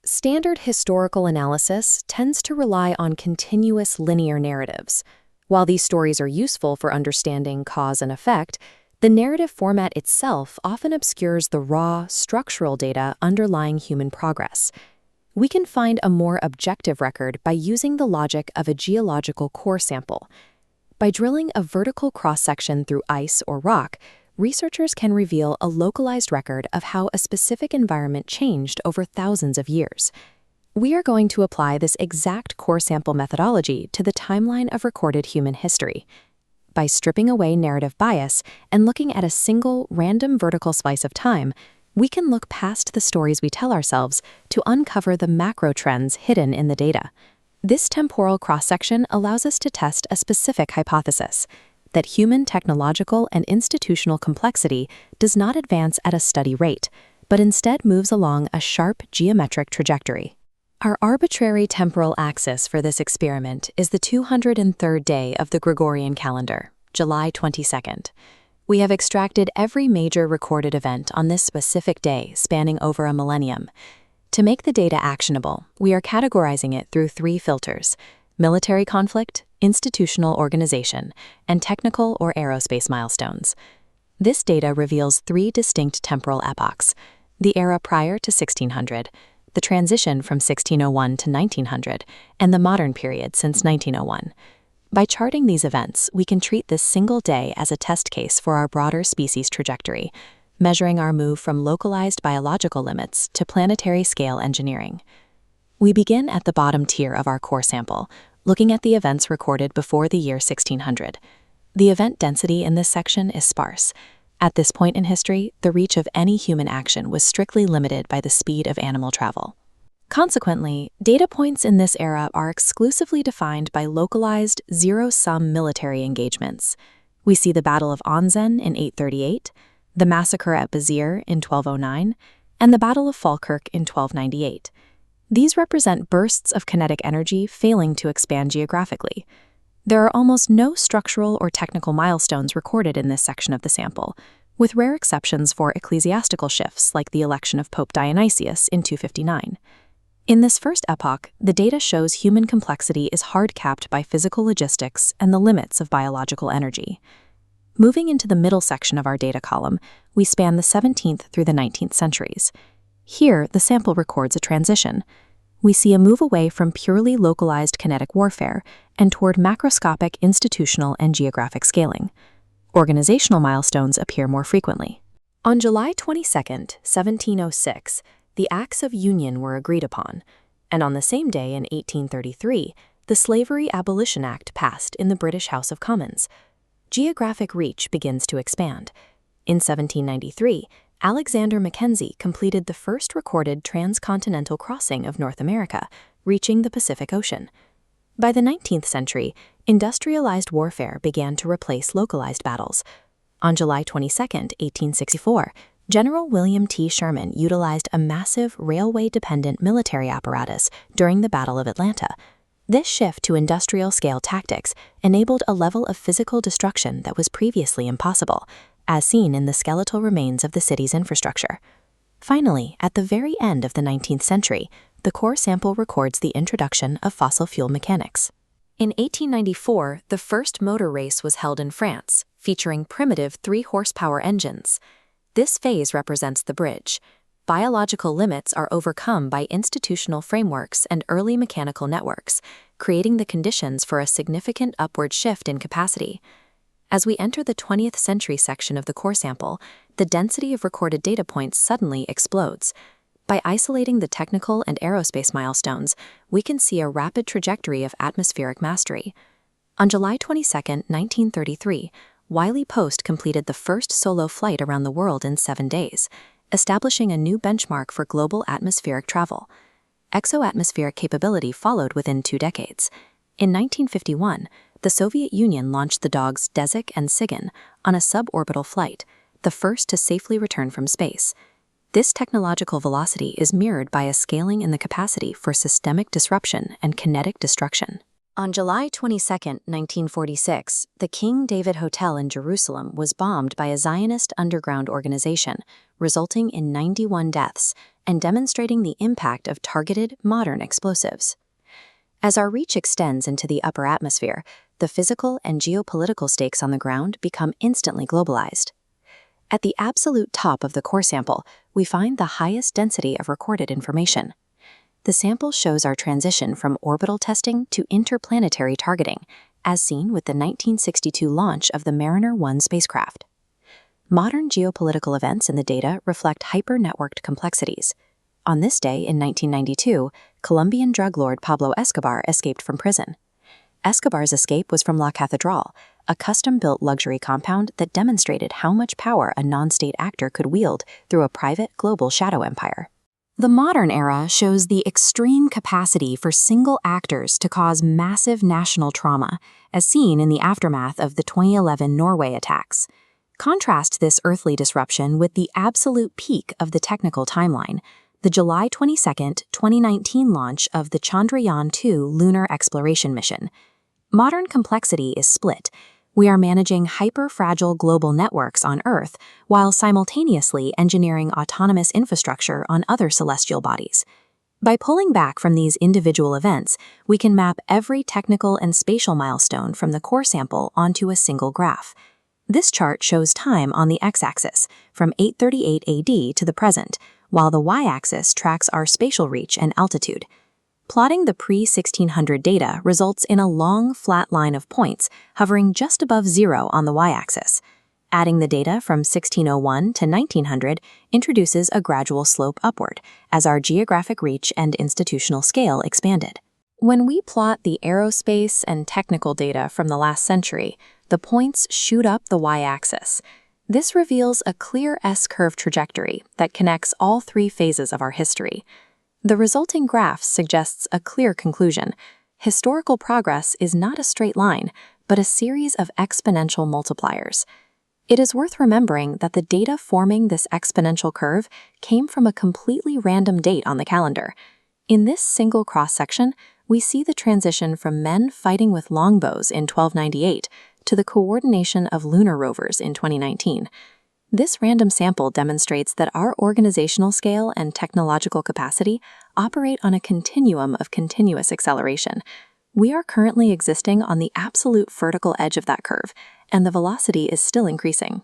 Standard historical analysis tends to rely on continuous linear narratives. While these stories are useful for understanding cause and effect, the narrative format itself often obscures the raw, structural data underlying human progress. We can find a more objective record by using the logic of a geological core sample. By drilling a vertical cross-section through ice or rock, researchers can reveal a localized record of how a specific environment changed over thousands of years. We are going to apply this exact core sample methodology to the timeline of recorded human history. By stripping away narrative bias and looking at a single, random vertical slice of time, we can look past the stories we tell ourselves to uncover the macro trends hidden in the data. This temporal cross-section allows us to test a specific hypothesis: that human technological and institutional complexity does not advance at a steady rate, but instead moves along a sharp geometric trajectory. Our arbitrary temporal axis for this experiment is the 203rd day of the Gregorian calendar, July 22nd. We have extracted every major recorded event on this specific day spanning over a millennium. To make the data actionable, we are categorizing it through 3 filters: military conflict, institutional organization, and technical or aerospace milestones. This data reveals 3 distinct temporal epochs: the era prior to 1600, the transition from 1601 to 1900, and the modern period since 1901. By charting these events, we can treat this single day as a test case for our broader species trajectory, measuring our move from localized biological limits to planetary scale engineering. We begin at the bottom tier of our core sample, looking at the events recorded before the year 1600. The event density in this section is sparse. At this point in history, the reach of any human action was strictly limited by the speed of animal travel. Consequently, data points in this era are exclusively defined by localized, zero-sum military engagements. We see the Battle of Onzen in 838, the massacre at Bazir in 1209, and the Battle of Falkirk in 1298. These represent bursts of kinetic energy failing to expand geographically. There are almost no structural or technical milestones recorded in this section of the sample, with rare exceptions for ecclesiastical shifts like the election of Pope Dionysius in 259. In this first epoch, the data shows human complexity is hard-capped by physical logistics and the limits of biological energy. Moving into the middle section of our data column, we span the 17th through the 19th centuries. Here, the sample records a transition. We see a move away from purely localized kinetic warfare and toward macroscopic institutional and geographic scaling. Organizational milestones appear more frequently. On July 22, 1706, the Acts of Union were agreed upon, and on the same day in 1833, the Slavery Abolition Act passed in the British House of Commons. Geographic reach begins to expand. In 1793, Alexander Mackenzie completed the first recorded transcontinental crossing of North America, reaching the Pacific Ocean. By the 19th century, industrialized warfare began to replace localized battles. On July 22, 1864, General William T. Sherman utilized a massive railway-dependent military apparatus during the Battle of Atlanta. This shift to industrial-scale tactics enabled a level of physical destruction that was previously impossible, as seen in the skeletal remains of the city's infrastructure. Finally, at the very end of the 19th century, the core sample records the introduction of fossil fuel mechanics. In 1894, the first motor race was held in France, featuring primitive 3-horsepower engines. This phase represents the bridge. Biological limits are overcome by institutional frameworks and early mechanical networks, creating the conditions for a significant upward shift in capacity. As we enter the 20th century section of the core sample, the density of recorded data points suddenly explodes. By isolating the technical and aerospace milestones, we can see a rapid trajectory of atmospheric mastery. On July 22, 1933, Wiley Post completed the first solo flight around the world in 7 days, establishing a new benchmark for global atmospheric travel. Exoatmospheric capability followed within 2 decades. In 1951, the Soviet Union launched the dogs Desik and Sigyn on a suborbital flight, the first to safely return from space. This technological velocity is mirrored by a scaling in the capacity for systemic disruption and kinetic destruction. On July 22, 1946, the King David Hotel in Jerusalem was bombed by a Zionist underground organization, resulting in 91 deaths and demonstrating the impact of targeted, modern explosives. As our reach extends into the upper atmosphere, the physical and geopolitical stakes on the ground become instantly globalized. At the absolute top of the core sample, we find the highest density of recorded information. The sample shows our transition from orbital testing to interplanetary targeting, as seen with the 1962 launch of the Mariner 1 spacecraft. Modern geopolitical events in the data reflect hyper-networked complexities. On this day in 1992, Colombian drug lord Pablo Escobar escaped from prison. Escobar's escape was from La Catedral, a custom-built luxury compound that demonstrated how much power a non-state actor could wield through a private global shadow empire. The modern era shows the extreme capacity for single actors to cause massive national trauma, as seen in the aftermath of the 2011 Norway attacks. Contrast this earthly disruption with the absolute peak of the technical timeline, the July 22, 2019 launch of the Chandrayaan-2 lunar exploration mission. Modern complexity is split. We are managing hyper-fragile global networks on Earth while simultaneously engineering autonomous infrastructure on other celestial bodies. By pulling back from these individual events, we can map every technical and spatial milestone from the core sample onto a single graph. This chart shows time on the x-axis, from 838 AD to the present, while the y-axis tracks our spatial reach and altitude. Plotting the pre-1600 data results in a long, flat line of points hovering just above zero on the y-axis. Adding the data from 1601 to 1900 introduces a gradual slope upward as our geographic reach and institutional scale expanded. When we plot the aerospace and technical data from the last century, the points shoot up the y-axis. This reveals a clear S-curve trajectory that connects all three phases of our history. The resulting graph suggests a clear conclusion. Historical progress is not a straight line, but a series of exponential multipliers. It is worth remembering that the data forming this exponential curve came from a completely random date on the calendar. In this single cross-section, we see the transition from men fighting with longbows in 1298 to the coordination of lunar rovers in 2019. This random sample demonstrates that our organizational scale and technological capacity operate on a continuum of continuous acceleration. We are currently existing on the absolute vertical edge of that curve, and the velocity is still increasing.